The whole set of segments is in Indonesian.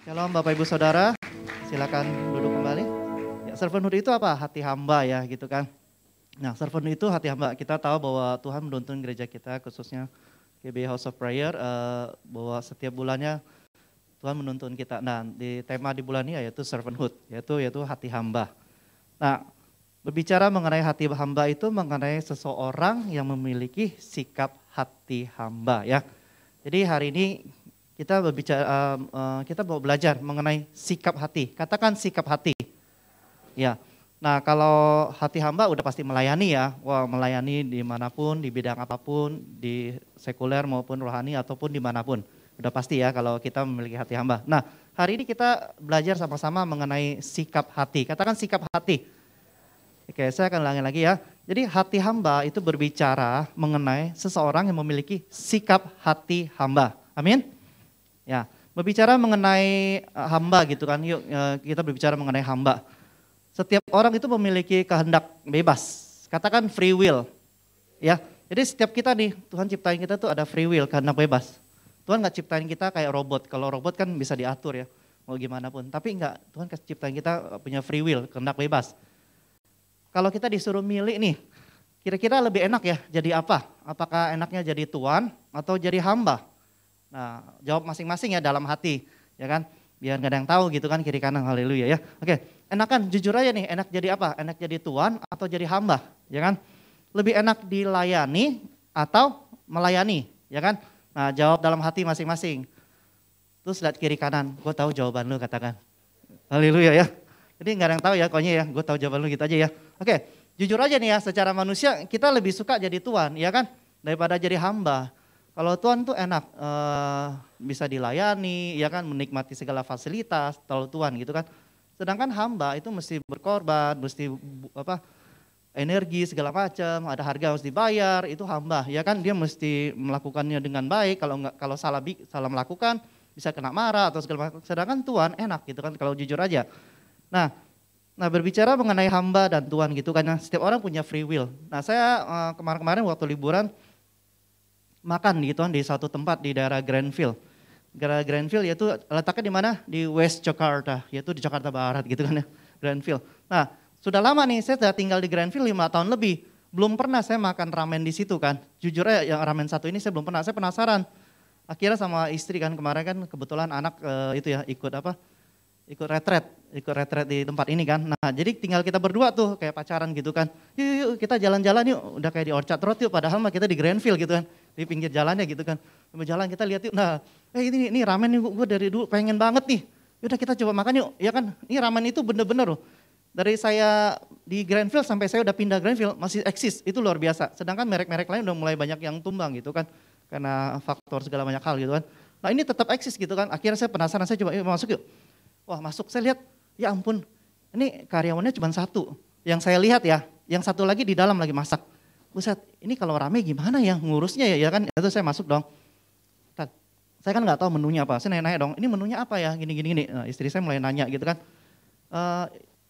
Shalom Bapak Ibu Saudara, silakan duduk kembali. Ya, servanthood itu apa? Hati hamba ya gitu kan. Nah, servanthood itu hati hamba. Kita tahu bahwa Tuhan menuntun gereja kita khususnya GB House of Prayer bahwa setiap bulannya Tuhan menuntun kita. Nah, di tema di bulan ini yaitu servanthood, yaitu hati hamba. Nah, berbicara mengenai hati hamba itu mengenai seseorang yang memiliki sikap hati hamba ya. Jadi hari ini kita berbicara, kita mau belajar mengenai sikap hati. Katakan sikap hati. Ya. Nah, kalau hati hamba udah pasti melayani ya. Wah, melayani dimanapun, di bidang apapun, di sekuler maupun rohani ataupun dimanapun. Udah pasti ya kalau kita memiliki hati hamba. Nah, hari ini kita belajar sama-sama mengenai sikap hati. Katakan sikap hati. Oke, saya akan ulangi lagi ya. Jadi hati hamba itu berbicara mengenai seseorang yang memiliki sikap hati hamba. Amin. Ya, berbicara mengenai hamba gitu kan, yuk kita berbicara mengenai hamba. Setiap orang itu memiliki kehendak bebas, katakan free will. Ya, jadi setiap kita nih, Tuhan ciptain kita tuh ada free will, kehendak bebas. Tuhan gak ciptain kita kayak robot, kalau robot kan bisa diatur ya, mau gimana pun. Tapi enggak, Tuhan ciptain kita punya free will, kehendak bebas. Kalau kita disuruh milih nih, kira-kira lebih enak ya jadi apa? Apakah enaknya jadi tuan atau jadi hamba? Nah, jawab masing-masing ya dalam hati, ya kan? Biar gak ada yang tahu gitu kan kiri kanan, haleluya ya. Oke, enakan jujur aja nih, enak jadi apa? Enak jadi tuan atau jadi hamba, ya kan? Lebih enak dilayani atau melayani, ya kan? Nah, jawab dalam hati masing-masing. Terus lihat kiri kanan, gue tahu jawaban lu katakan. Haleluya ya. Jadi gak ada yang tahu ya, pokoknya ya, gue tahu jawaban lu gitu aja ya. Oke, jujur aja nih ya, secara manusia kita lebih suka jadi tuan, ya kan? Daripada jadi hamba. Kalau Tuhan tuh enak, bisa dilayani, ya kan, menikmati segala fasilitas, kalau Tuhan gitu kan. Sedangkan hamba itu mesti berkorban, mesti energi segala macam, ada harga harus dibayar, itu hamba, ya kan. Dia mesti melakukannya dengan baik, kalau salah melakukan bisa kena marah atau segala macam. Sedangkan Tuhan enak gitu kan, kalau jujur aja. Nah berbicara mengenai hamba dan Tuhan gitu kan, setiap orang punya free will. Nah saya kemarin-kemarin waktu liburan, makan gitu kan di satu tempat di daerah Grandville. Daerah Grandville yaitu letaknya di mana? Di West Jakarta, yaitu di Jakarta Barat gitu kan ya, Grandville. Nah, sudah lama nih saya sudah tinggal di Grandville 5 tahun lebih. Belum pernah saya makan ramen di situ kan. Jujur aja yang ramen satu ini saya belum pernah, saya penasaran. Akhirnya sama istri kan kemarin kan kebetulan anak itu ya ikut retret di tempat ini kan. Nah jadi tinggal kita berdua tuh kayak pacaran gitu kan. Yuk kita jalan-jalan yuk, udah kayak di Orchard Road yuk, padahal mah kita di Grandville gitu kan. Di pinggir jalannya gitu kan. Sambil jalan kita lihat yuk, nah ini ramen nih gue dari dulu pengen banget nih. Yaudah kita coba makan yuk, ya kan. Ini ramen itu bener-bener loh. Dari saya di Grandville sampai saya udah pindah Grandville masih eksis, itu luar biasa. Sedangkan merek-merek lain udah mulai banyak yang tumbang gitu kan. Karena faktor segala banyak hal gitu kan. Nah ini tetap eksis gitu kan. Akhirnya saya penasaran, saya coba yuk masuk yuk. Wah masuk, saya lihat, ya ampun, ini karyawannya cuma satu. Yang saya lihat ya, yang satu lagi di dalam lagi masak. Buset, ini kalau rame gimana ya ngurusnya ya kan? Itu saya masuk dong. Saya kan nggak tahu menunya apa, saya nanya dong, ini menunya apa ya, gini. Nah, istri saya mulai nanya gitu kan.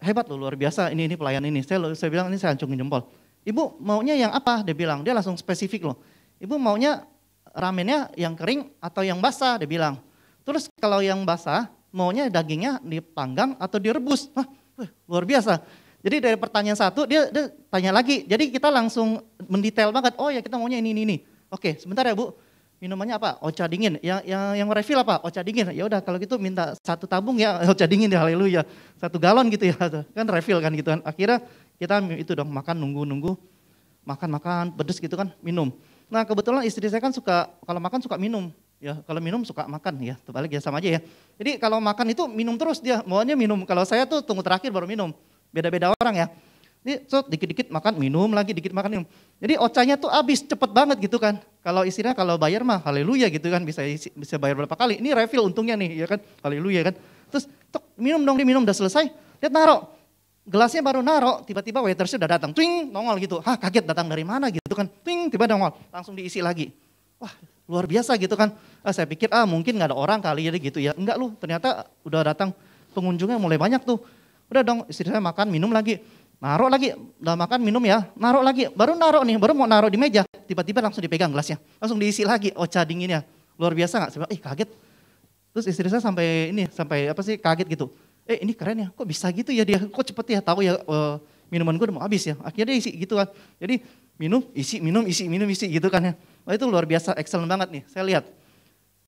Hebat loh, luar biasa ini pelayan ini. Saya bilang, ini saya acungin jempol. Ibu maunya yang apa? Dia bilang, dia langsung spesifik loh. Ibu maunya ramennya yang kering atau yang basah? Dia bilang. Terus kalau yang basah, maunya dagingnya dipanggang atau direbus. Luar biasa. Jadi dari pertanyaan satu dia tanya lagi. Jadi kita langsung mendetail banget. Oh ya kita maunya ini. Oke, sebentar ya Bu. Minumannya apa? Ocha dingin. Yang refill apa? Ocha dingin. Ya udah kalau gitu minta 1 tabung ya Ocha dingin ya, haleluya. 1 galon gitu ya. Kan refill kan gitu kan. Akhirnya kita itu dong makan nunggu. Makan pedes gitu kan, minum. Nah, kebetulan istri saya kan kalau makan suka minum. Ya, kalau minum suka makan ya, terbalik ya sama aja ya. Jadi kalau makan itu minum terus dia, maunya minum. Kalau saya tuh tunggu terakhir baru minum. Beda-beda orang ya. Ini dikit-dikit makan, minum lagi, dikit makan, minum. Jadi ocanya tuh habis cepet banget gitu kan. Kalau istrinya kalau bayar mah haleluya gitu kan, bisa bayar berapa kali. Ini refill untungnya nih ya kan, haleluya kan. Terus minum dong, dia minum udah selesai, dia taruh. Gelasnya baru naruh, tiba-tiba waitersnya udah datang, twing, nongol gitu. Kaget datang dari mana gitu kan, twing, tiba nongol, langsung diisi lagi. Wah luar biasa gitu kan. Saya pikir mungkin gak ada orang kali ya gitu ya. Enggak lu, ternyata udah datang pengunjungnya mulai banyak tuh. Udah dong istri saya makan, minum lagi. Naruh lagi, udah makan, minum ya. Naruh lagi, baru mau naruh di meja. Tiba-tiba langsung dipegang gelasnya. Langsung diisi lagi, Ocha dinginnya. Luar biasa gak? Saya bilang, kaget. Terus istri saya sampai apa sih kaget gitu. Ini keren ya, kok bisa gitu ya dia, kok cepet ya tahu ya minuman gue udah mau habis ya. Akhirnya dia isi gitu kan. Jadi minum, isi gitu kan ya. Wah itu luar biasa, excellent banget nih, saya lihat.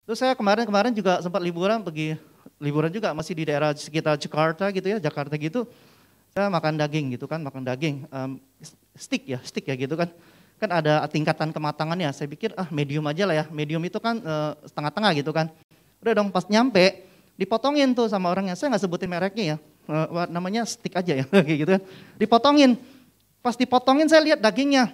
Terus saya kemarin juga sempat pergi liburan juga masih di daerah sekitar Jakarta gitu ya, Jakarta gitu. Saya makan daging gitu kan, steak ya gitu kan. Kan ada tingkatan kematangannya, saya pikir medium aja lah ya. Medium itu kan setengah-tengah gitu kan. Udah dong pas nyampe, dipotongin tuh sama orangnya, saya nggak sebutin mereknya ya, namanya steak aja ya, kayak gitu kan. Dipotongin, pas dipotongin saya lihat dagingnya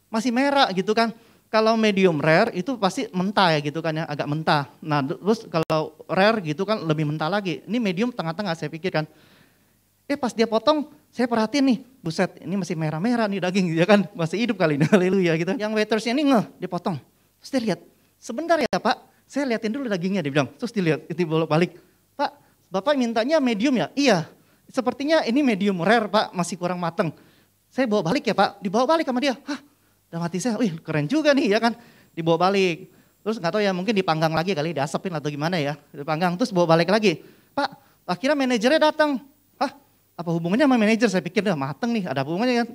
masih merah gitu kan. Kalau medium rare itu pasti mentah ya gitu kan ya, agak mentah. Nah terus kalau rare gitu kan lebih mentah lagi. Ini medium tengah-tengah saya pikir kan. Pas dia potong, saya perhatiin nih, buset ini masih merah-merah nih daging ya kan, masih hidup kali ini, haleluya gitu. Yang waitersnya ini dipotong. Terus dia lihat, sebentar ya Pak, saya liatin dulu dagingnya, dia bilang. Terus dilihat, itu bolak balik, Pak, Bapak mintanya medium ya? Iya, sepertinya ini medium rare Pak, masih kurang mateng. Saya bawa balik ya Pak, dibawa balik sama dia. Dalam hati saya, wih keren juga nih ya kan, dibawa balik. Terus nggak tahu ya mungkin dipanggang lagi kali, diasapin atau gimana ya, dipanggang terus bawa balik lagi. Pak, akhirnya manajernya datang. Apa hubungannya sama manajer? Saya pikir udah mateng nih, ada hubungannya kan.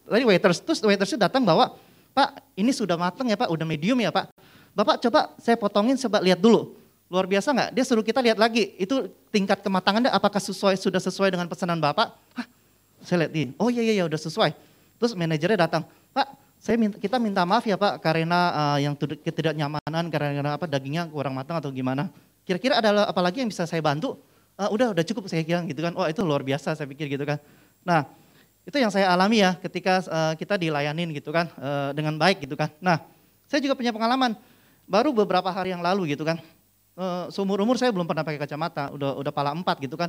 Tadi waitersnya datang bawa, Pak ini sudah mateng ya Pak, udah medium ya Pak. Bapak coba saya potongin, coba lihat dulu. Luar biasa nggak? Dia suruh kita lihat lagi, itu tingkat kematangannya apakah sudah sesuai dengan pesanan Bapak? Saya lihat, oh iya udah sesuai. Terus manajernya datang, Pak kita minta maaf ya Pak karena yang ketidaknyamanan, karena apa dagingnya kurang matang atau gimana. Kira-kira ada apa lagi yang bisa saya bantu? Udah cukup saya kira gitu kan. Wah itu luar biasa saya pikir gitu kan. Nah itu yang saya alami ya ketika kita dilayanin gitu kan dengan baik gitu kan. Nah saya juga punya pengalaman baru beberapa hari yang lalu gitu kan. Seumur umur saya belum pernah pakai kacamata, udah pala 4 gitu kan.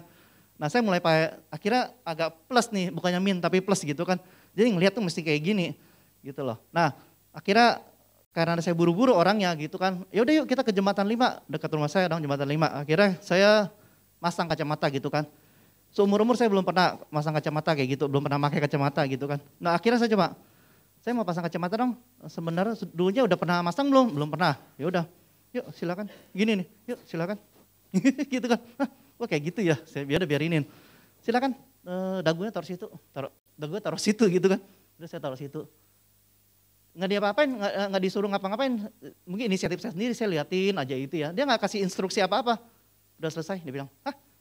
Nah saya mulai pakai, akhirnya agak plus nih, bukannya min tapi plus gitu kan. Jadi ngelihat tuh mesti kayak gini gitu loh. Nah akhirnya karena saya buru-buru orangnya gitu kan. Ya udah yuk kita ke Jembatan 5 dekat rumah saya dong, Jembatan 5. Akhirnya saya masang kacamata gitu kan. Seumur umur saya belum pernah masang kacamata kayak gitu, belum pernah pakai kacamata gitu kan. Nah akhirnya saya mau pasang kacamata dong. Sebenarnya dulunya udah pernah masang belum? Belum pernah. Ya udah, yuk silakan. Gini nih, yuk silakan. Gitu kan. Wah kayak gitu ya. Saya biarinin. Silakan. Dagunya taruh situ gitu kan. Udah saya taruh situ. Nggak diapa-apain, nggak disuruh ngapa-ngapain. Mungkin inisiatif saya sendiri, saya liatin aja itu ya. Dia nggak kasih instruksi apa-apa. Udah selesai, dia bilang,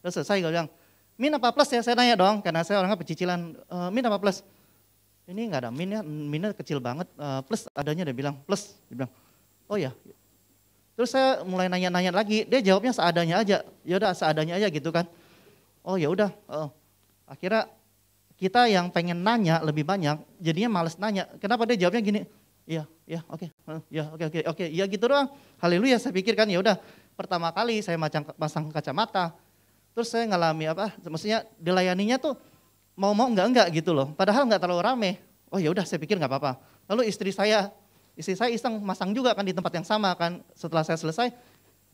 udah selesai, gue bilang, min apa plus ya, saya nanya dong, karena saya orangnya pecicilan, min apa plus? Ini nggak ada min ya, minnya kecil banget, plus adanya, dia bilang, plus, dia bilang, oh ya. Terus saya mulai nanya-nanya lagi, dia jawabnya seadanya aja, ya udah seadanya aja gitu kan. Oh ya udah, akhirnya kita yang pengen nanya lebih banyak, jadinya males nanya, kenapa dia jawabnya gini, oke, ya gitu doang, haleluya saya pikir kan, ya udah. Pertama kali saya pasang kacamata, terus saya ngalami maksudnya dilayaninya tuh mau enggak gitu loh, padahal nggak terlalu rame. Oh ya udah saya pikir nggak apa-apa. Lalu istri saya iseng masang juga kan di tempat yang sama kan setelah saya selesai.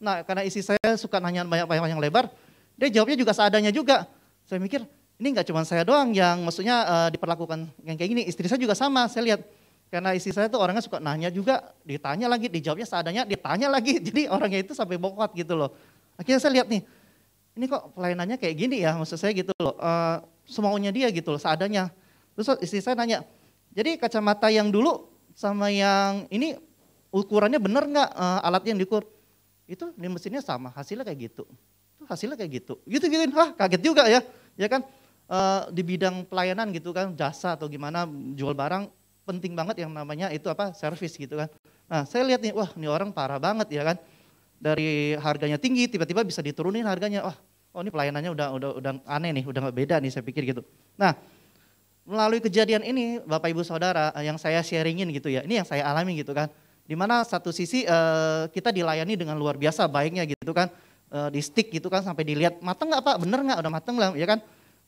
Nah karena istri saya suka nanya banyak yang lebar, dia jawabnya juga seadanya juga. Saya mikir ini nggak cuma saya doang yang maksudnya diperlakukan yang kayak gini, istri saya juga sama, saya lihat. Karena istri saya tuh orangnya suka nanya juga, ditanya lagi, dijawabnya seadanya, ditanya lagi. Jadi orangnya itu sampai bokot gitu loh. Akhirnya saya lihat nih, ini kok pelayanannya kayak gini ya, maksud saya gitu loh. Semaunya dia gitu loh, seadanya. Terus istri saya nanya, jadi kacamata yang dulu sama yang ini ukurannya bener nggak alat yang diukur? Itu di mesinnya sama, hasilnya kayak gitu. Itu hasilnya kayak gitu. Gitu-gituin, kaget juga ya. Ya kan, di bidang pelayanan gitu kan, jasa atau gimana, jual barang, penting banget yang namanya itu servis gitu kan. Nah saya lihat nih, wah ini orang parah banget ya kan. Dari harganya tinggi tiba-tiba bisa diturunin harganya. Wah, ini pelayanannya udah aneh nih, udah nggak beda nih saya pikir gitu. Nah melalui kejadian ini Bapak Ibu Saudara yang saya sharingin gitu ya, ini yang saya alami gitu kan. Dimana satu sisi kita dilayani dengan luar biasa baiknya gitu kan. Di stick gitu kan sampai dilihat mateng nggak Pak, bener nggak, udah mateng lah ya kan.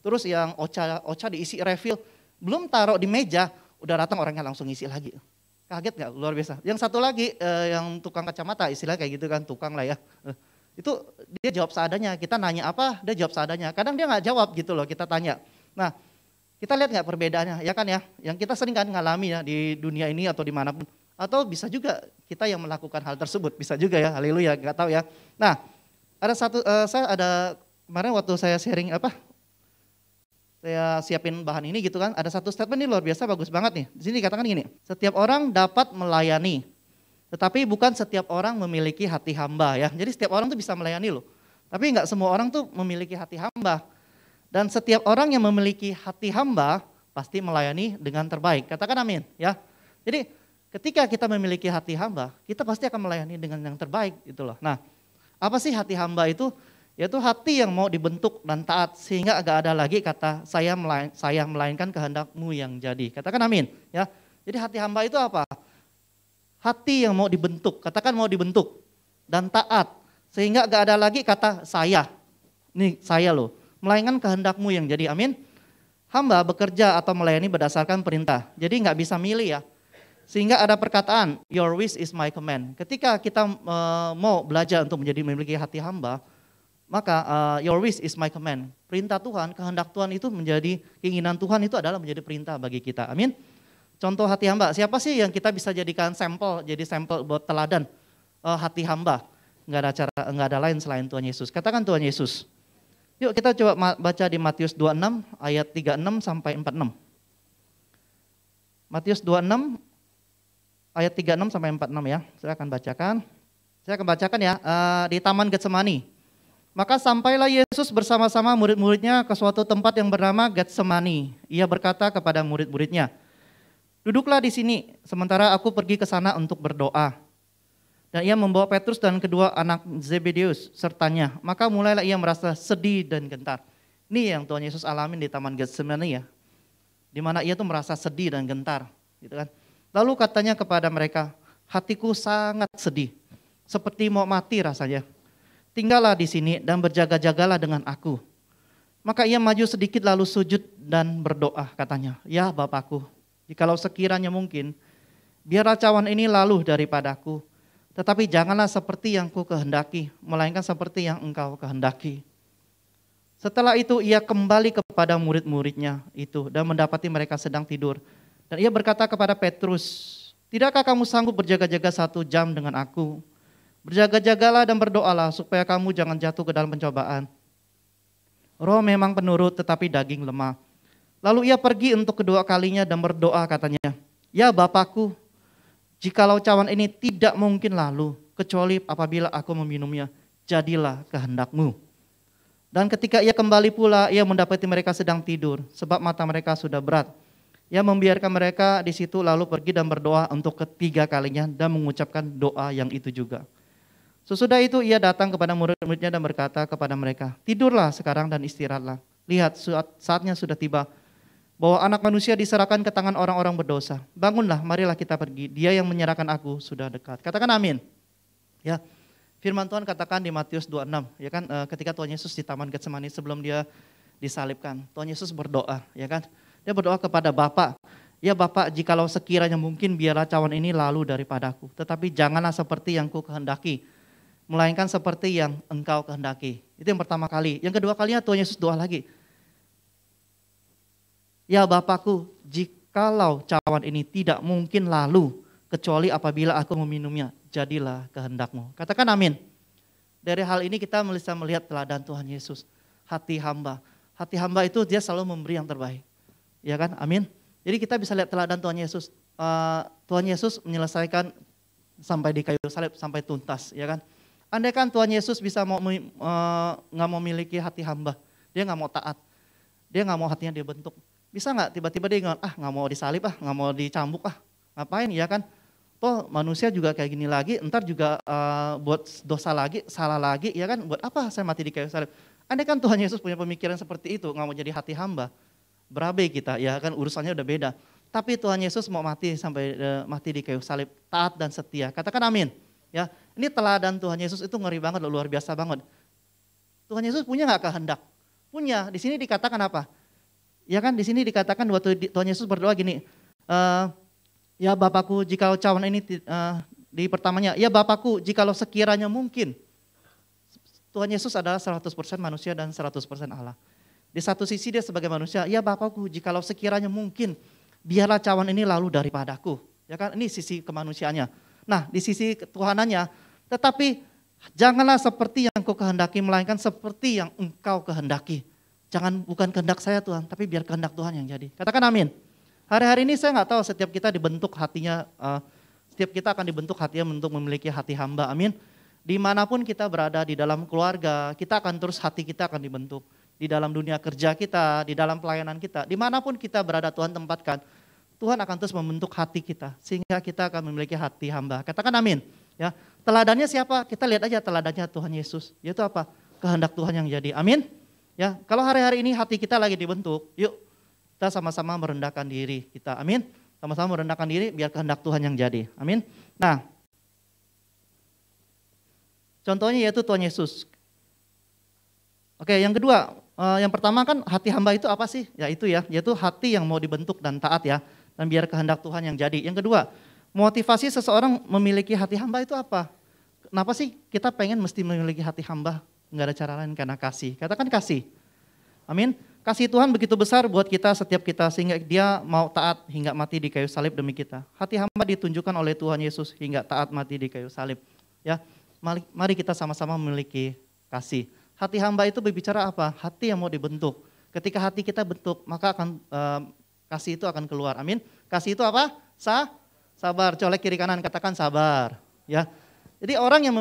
Terus yang ocha diisi refill, belum taruh di meja, udah datang orangnya langsung isi lagi. Kaget gak? Luar biasa. Yang satu lagi yang tukang kacamata, istilah kayak gitu kan, tukang lah ya. Itu dia jawab seadanya, kita nanya apa, dia jawab seadanya. Kadang dia gak jawab gitu loh, kita tanya. Nah kita lihat gak perbedaannya, ya kan ya. Yang kita sering kan ngalami ya di dunia ini atau dimanapun. Atau bisa juga kita yang melakukan hal tersebut, bisa juga ya, haleluya, gak tahu ya. Nah Ada satu, saya ada kemarin waktu saya sharing saya siapin bahan ini gitu kan, ada satu statement ini luar biasa bagus banget nih. Di sini dikatakan gini, setiap orang dapat melayani, tetapi bukan setiap orang memiliki hati hamba ya. Jadi setiap orang tuh bisa melayani loh, tapi nggak semua orang tuh memiliki hati hamba. Dan setiap orang yang memiliki hati hamba pasti melayani dengan terbaik. Katakan amin ya. Jadi ketika kita memiliki hati hamba, kita pasti akan melayani dengan yang terbaik gitu loh. Nah, apa sih hati hamba itu? Yaitu hati yang mau dibentuk dan taat sehingga agak ada lagi kata saya melainkan kehendakmu yang jadi. Katakan amin ya. Jadi hati hamba itu apa? Hati yang mau dibentuk, katakan mau dibentuk dan taat sehingga agak ada lagi kata saya. Nih saya loh, melainkan kehendakmu yang jadi. Amin. Hamba bekerja atau melayani berdasarkan perintah. Jadi nggak bisa milih ya. Sehingga ada perkataan your wish is my command. Ketika kita mau belajar untuk memiliki hati hamba, maka your wish is my command. Perintah Tuhan, kehendak Tuhan itu menjadi keinginan Tuhan itu adalah menjadi perintah bagi kita. Amin. Contoh hati hamba, siapa sih yang kita bisa jadikan sampel, jadi sampel buat teladan hati hamba? Enggak ada lain selain Tuhan Yesus. Katakan Tuhan Yesus. Yuk kita coba baca di Matius 26 ayat 36 sampai 46. Matius 26 ayat 36 sampai 46 ya. Saya akan bacakan ya di Taman Getsemani. Maka sampailah Yesus bersama-sama murid-muridnya ke suatu tempat yang bernama Getsemani. Ia berkata kepada murid-muridnya, duduklah di sini sementara aku pergi ke sana untuk berdoa. Dan ia membawa Petrus dan kedua anak Zebedeus sertanya. Maka mulailah ia merasa sedih dan gentar. Ini yang Tuhan Yesus alamin di Taman Getsemani ya. Di mana ia tuh merasa sedih dan gentar, gitu kan. Lalu katanya kepada mereka, hatiku sangat sedih, seperti mau mati rasanya. Tinggallah di sini dan berjaga-jagalah dengan aku. Maka ia maju sedikit lalu sujud dan berdoa katanya, ya Bapakku, jikalau sekiranya mungkin, biarlah cawan ini lalu daripadaku, tetapi janganlah seperti yang ku kehendaki, melainkan seperti yang engkau kehendaki. Setelah itu ia kembali kepada murid-muridnya itu dan mendapati mereka sedang tidur. Dan ia berkata kepada Petrus, tidakkah kamu sanggup berjaga-jaga 1 jam dengan aku? Berjaga-jagalah dan berdoalah supaya kamu jangan jatuh ke dalam pencobaan. Roh memang penurut tetapi daging lemah. Lalu ia pergi untuk kedua kalinya dan berdoa katanya, ya Bapakku, jikalau cawan ini tidak mungkin lalu, kecuali apabila aku meminumnya, jadilah kehendakmu. Dan ketika ia kembali pula, ia mendapati mereka sedang tidur, sebab mata mereka sudah berat. Ia membiarkan mereka di situ lalu pergi dan berdoa untuk ketiga kalinya dan mengucapkan doa yang itu juga. Sesudah itu ia datang kepada murid-muridnya dan berkata kepada mereka, tidurlah sekarang dan istirahatlah. Lihat saatnya sudah tiba bahwa anak manusia diserahkan ke tangan orang-orang berdosa. Bangunlah, marilah kita pergi. Dia yang menyerahkan aku sudah dekat. Katakan amin. Ya, firman Tuhan katakan di Matius 26, ya kan, ketika Tuhan Yesus di Taman Getsemani sebelum dia disalibkan, Tuhan Yesus berdoa, ya kan. Dia berdoa kepada Bapa, ya Bapa, jikalau sekiranya mungkin biarlah cawan ini lalu daripadaku, tetapi janganlah seperti yang ku kehendaki, melainkan seperti yang engkau kehendaki. Itu yang pertama kali. Yang kedua kalinya Tuhan Yesus doa lagi. Ya Bapakku, jikalau cawan ini tidak mungkin lalu, kecuali apabila aku meminumnya, jadilah kehendakmu. Katakan amin. Dari hal ini kita bisa melihat teladan Tuhan Yesus. Hati hamba. Hati hamba itu dia selalu memberi yang terbaik. Ya kan, amin. Jadi kita bisa lihat teladan Tuhan Yesus. Tuhan Yesus menyelesaikan sampai di kayu salib, sampai tuntas. Ya kan. Andaikan Tuhan Yesus bisa nggak mau memiliki hati hamba, dia nggak mau taat, dia nggak mau hatinya dia bentuk. Bisa nggak tiba-tiba dia nggak mau disalib nggak mau dicambuk ngapain ya kan? Toh manusia juga kayak gini lagi, entar juga buat dosa lagi, salah lagi, ya kan? Buat apa saya mati di kayu salib? Andaikan Tuhan Yesus punya pemikiran seperti itu, nggak mau jadi hati hamba, berabe kita, ya kan? Urusannya udah beda. Tapi Tuhan Yesus mau mati sampai mati di kayu salib, taat dan setia. Katakan amin. Ya, ini teladan Tuhan Yesus itu ngeri banget, luar biasa banget. Tuhan Yesus punya nggak kehendak? Punya. Di sini dikatakan apa? Ya kan, di sini dikatakan waktu Tuhan Yesus berdoa gini, ya Bapakku, jikalau cawan ini di pertamanya, ya Bapakku, jikalau sekiranya mungkin. Tuhan Yesus adalah 100% manusia dan 100% Allah. Di satu sisi dia sebagai manusia, ya Bapakku, jikalau sekiranya mungkin, biarlah cawan ini lalu daripadaku. Ya kan, ini sisi kemanusiaannya. Nah, di sisi ketuhanannya, tetapi Janganlah seperti yang kau kehendaki, melainkan seperti yang engkau kehendaki. Jangan, bukan kehendak saya Tuhan, tapi biar kehendak Tuhan yang jadi. Katakan amin. Hari-hari ini saya nggak tahu setiap kita dibentuk hatinya, setiap kita akan dibentuk hatinya untuk memiliki hati hamba, amin. Dimanapun kita berada, di dalam keluarga, kita akan terus hati kita akan dibentuk. Di dalam dunia kerja kita, di dalam pelayanan kita, dimanapun kita berada Tuhan tempatkan, Tuhan akan terus membentuk hati kita, sehingga kita akan memiliki hati hamba. Katakan amin. Ya, teladannya siapa? Kita lihat aja teladannya Tuhan Yesus. Yaitu apa? Kehendak Tuhan yang jadi. Amin. Ya, kalau hari-hari ini hati kita lagi dibentuk, yuk kita sama-sama merendahkan diri kita. Amin. Sama-sama merendahkan diri biar kehendak Tuhan yang jadi. Amin. Nah, contohnya yaitu Tuhan Yesus. Oke, yang kedua, yang pertama kan hati hamba itu apa sih? Ya itu ya, yaitu hati yang mau dibentuk dan taat ya, dan biar kehendak Tuhan yang jadi. Yang kedua, motivasi seseorang memiliki hati hamba itu apa? Kenapa sih kita pengen mesti memiliki hati hamba? Enggak ada cara lain karena kasih. Katakan kasih. Amin. Kasih Tuhan begitu besar buat kita, setiap kita, sehingga dia mau taat hingga mati di kayu salib demi kita. Hati hamba ditunjukkan oleh Tuhan Yesus hingga taat mati di kayu salib. Ya, mari kita sama-sama memiliki kasih. Hati hamba itu berbicara apa? Hati yang mau dibentuk. Ketika hati kita bentuk, maka akan kasih itu akan keluar. Amin. Kasih itu apa? Sabar. Colek kiri kanan, katakan sabar. Ya. Jadi orang yang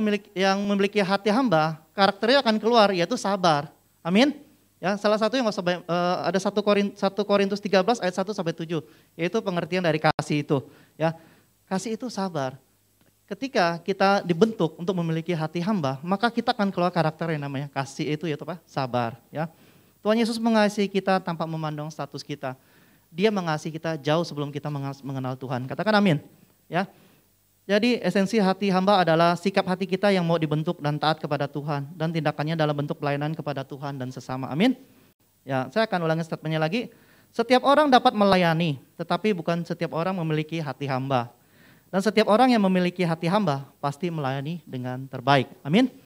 memiliki hati hamba, karakternya akan keluar, yaitu sabar. Amin. Ya, salah satu yang ada 1 Korintus 13 ayat 1 sampai 7, yaitu pengertian dari kasih itu. Ya, kasih itu sabar. Ketika kita dibentuk untuk memiliki hati hamba, maka kita akan keluar karakter yang namanya kasih itu, yaitu apa? Sabar. Ya, Tuhan Yesus mengasihi kita tanpa memandang status kita. Dia mengasihi kita jauh sebelum kita mengenal Tuhan. Katakan amin. Ya. Jadi esensi hati hamba adalah sikap hati kita yang mau dibentuk dan taat kepada Tuhan, dan tindakannya dalam bentuk pelayanan kepada Tuhan dan sesama. Amin. Ya, saya akan ulangi statementnya lagi. Setiap orang dapat melayani, tetapi bukan setiap orang memiliki hati hamba. Dan setiap orang yang memiliki hati hamba pasti melayani dengan terbaik. Amin.